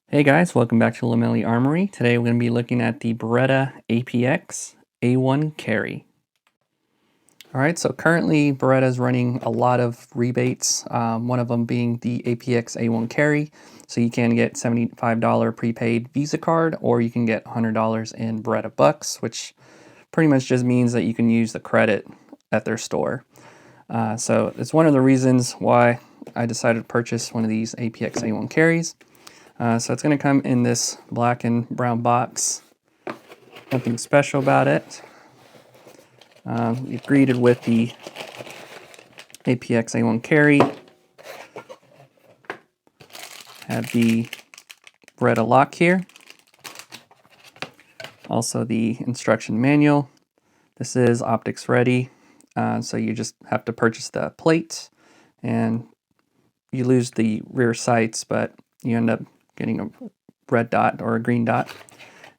Hey guys, welcome back to Lamelli Armory. Today we're going to be looking at the Beretta APX-A1 Carry. Alright, so currently Beretta is running a lot of rebates, one of them being the APX-A1 Carry. So you can get $75 prepaid Visa card, or you can get $100 in Beretta Bucks, which pretty much just means that you can use the credit at their store. So it's one of the reasons why I decided to purchase one of these APX-A1 Carries. So it's going to come in this black and brown box. Nothing special about it. You're greeted with the APX-A1 Carry. Have the Beretta lock here. Also the instruction manual. This is optics ready, so you just have to purchase the plate, and you lose the rear sights, but you end up getting a red dot or a green dot.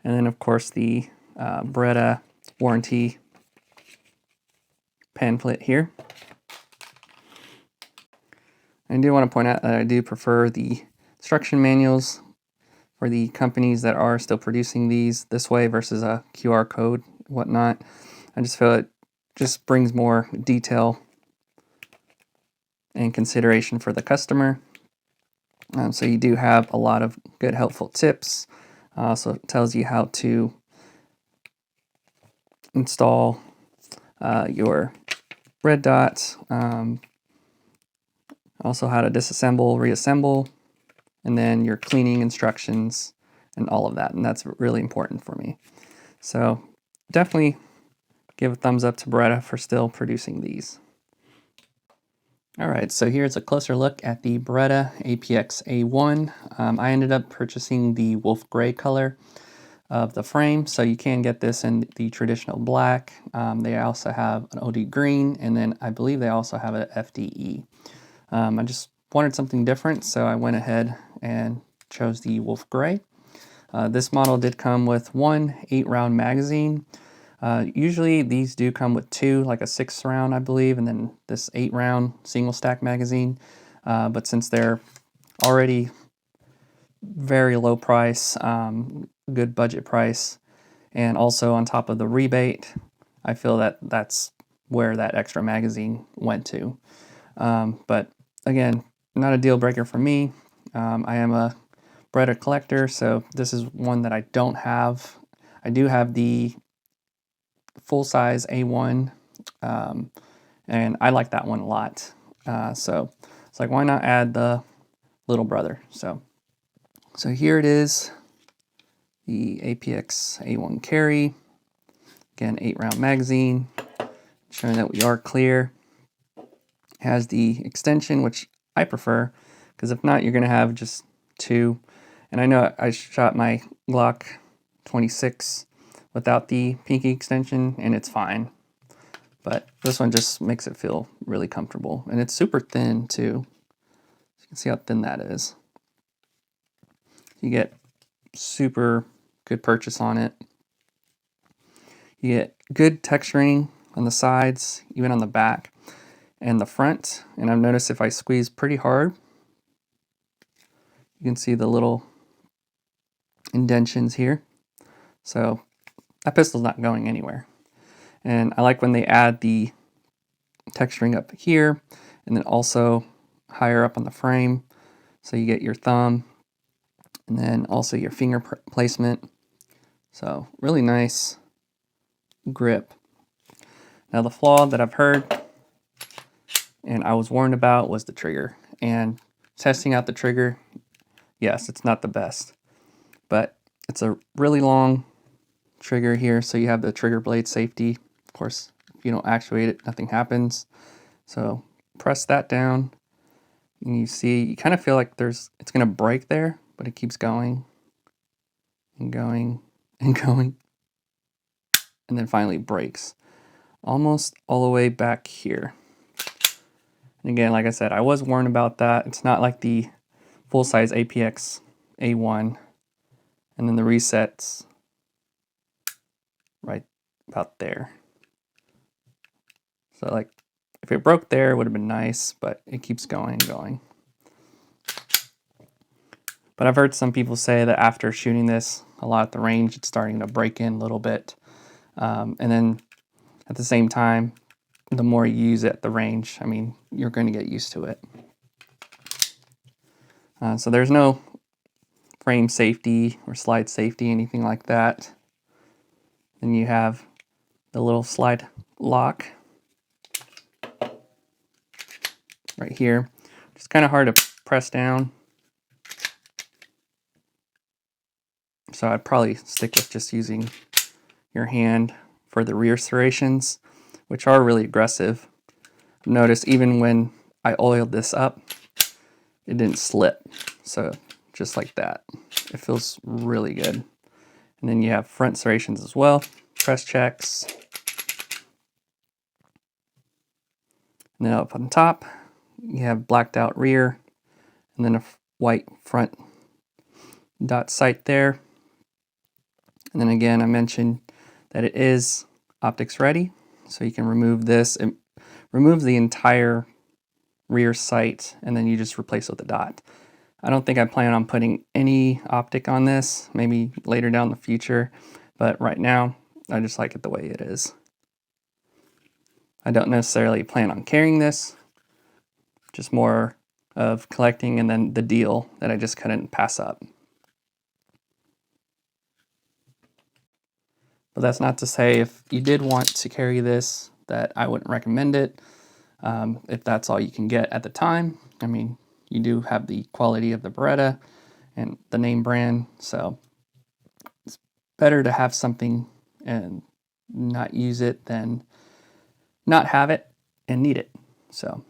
And then of course the Beretta warranty pamphlet here. I do want to point out that I do prefer the instruction manuals for the companies that are still producing these this way versus a QR code, whatnot. I just feel it just brings more detail and consideration for the customer. So you do have a lot of good helpful tips. So it tells you how to install your red dots, also how to disassemble, reassemble, and then your cleaning instructions and all of that. And that's really important for me. So definitely give a thumbs up to Beretta for still producing these. All right, so here's a closer look at the Beretta APX-A1. I ended up purchasing the wolf gray color of the frame, so you can get this in the traditional black. They also have an OD green, and then I believe they also have an FDE. I just wanted something different, so I went ahead and chose the wolf gray. This model did come with one 8-round magazine. Usually these do come with two, like a 6-round, I believe, and then this 8-round single stack magazine. But since they're already very low price, good budget price, and also on top of the rebate, I feel that that's where that extra magazine went to. But again, not a deal breaker for me. I am a Beretta collector, so this is one that I don't have. I do have the full-size A1, and I like that one a lot. So it's like, why not add the little brother? So here it is, the APX-A1 Carry. Again, 8-round magazine, showing that we are clear. It has the extension, which I prefer, because if not, you're going to have just two. And I know I shot my Glock 26 without the pinky extension, and it's fine. But this one just makes it feel really comfortable. And it's super thin too. You can see how thin that is. You get super good purchase on it. You get good texturing on the sides, even on the back and the front. And I've noticed if I squeeze pretty hard, you can see the little indentions here. So that pistol's not going anywhere. And I like when they add the texturing up here and then also higher up on the frame. So you get your thumb and then also your finger placement. So really nice grip. Now the flaw that I've heard and I was warned about was the trigger. And testing out the trigger, yes, it's not the best, but it's a really long trigger here, so you have the trigger blade safety. Of course, if you don't actuate it, nothing happens. So press that down, and you see, you kind of feel like it's going to break there, but it keeps going and going and going, and then finally breaks almost all the way back here. And again, like I said, I was warned about that. It's not like the full-size APX A1, and then the resets right about there. So like, if it broke there, it would have been nice, but it keeps going and going. But I've heard some people say that after shooting this a lot at the range, it's starting to break in a little bit. And then at the same time, the more you use it at the range, I mean, you're going to get used to it. So there's no frame safety or slide safety, anything like that. Then you have the little slide lock right here. It's kind of hard to press down, so I'd probably stick with just using your hand for the rear serrations, which are really aggressive. Notice even when I oiled this up, it didn't slip. So just like that, it feels really good. And then you have front serrations as well, press checks. And then up on top, you have blacked out rear, and then a white front dot sight there. And then again, I mentioned that it is optics ready, so you can remove this. It removes the entire rear sight, and then you just replace it with a dot. I don't think I plan on putting any optic on this, maybe later down the future, but right now, I just like it the way it is. I don't necessarily plan on carrying this, just more of collecting and then the deal that I just couldn't pass up. But that's not to say if you did want to carry this that I wouldn't recommend it. If that's all you can get at the time. I mean, you do have the quality of the Beretta and the name brand, so it's better to have something and not use it than not have it and need it. So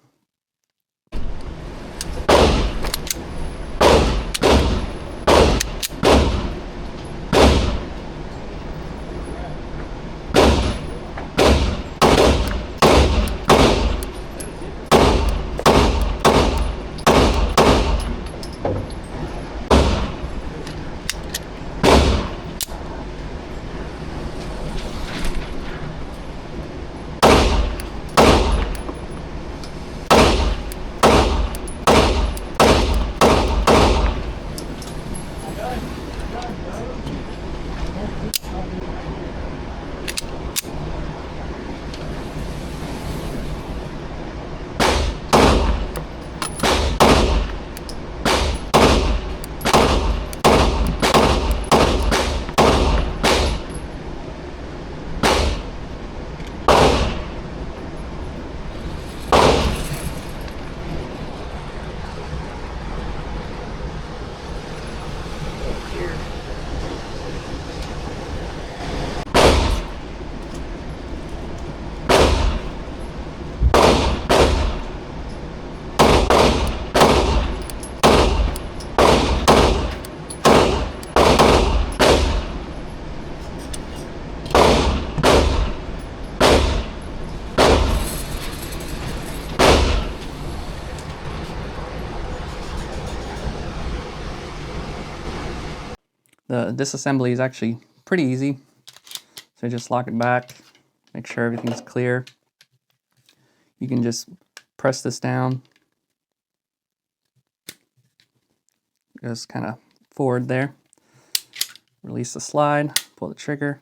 the disassembly is actually pretty easy. So just lock it back, make sure everything's clear. You can just press this down, just kind of forward there. Release the slide, pull the trigger.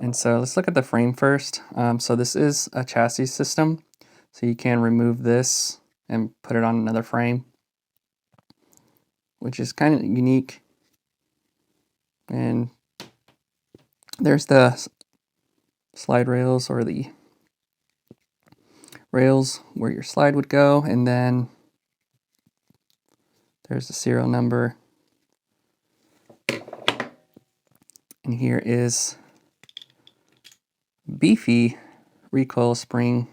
And so let's look at the frame first. So this is a chassis system, so you can remove this and put it on another frame, which is kind of unique. And there's the slide rails, or the rails where your slide would go, and then there's the serial number. And here is beefy recoil spring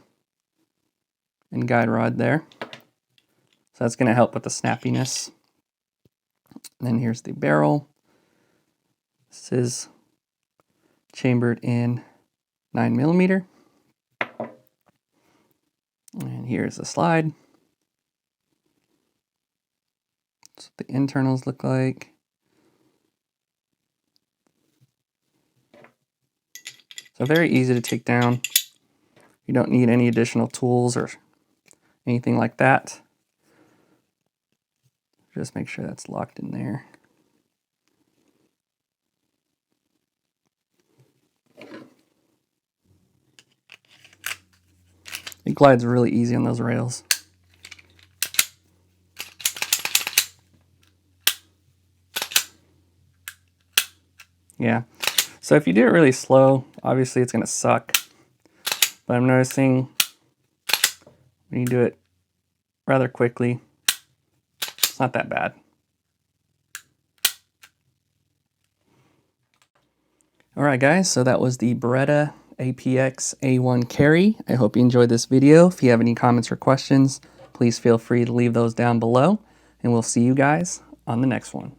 and guide rod there. So that's going to help with the snappiness. And then here's the barrel. This is chambered in 9mm. And here's the slide. That's what the internals look like. So very easy to take down. You don't need any additional tools or anything like that. Just make sure that's locked in there. It glides really easy on those rails. Yeah, so if you do it really slow, obviously it's gonna suck. But I'm noticing when you do it rather quickly, it's not that bad. Alright guys, so that was the Beretta APX-A1 Carry. I hope you enjoyed this video. If you have any comments or questions, please feel free to leave those down below, and we'll see you guys on the next one.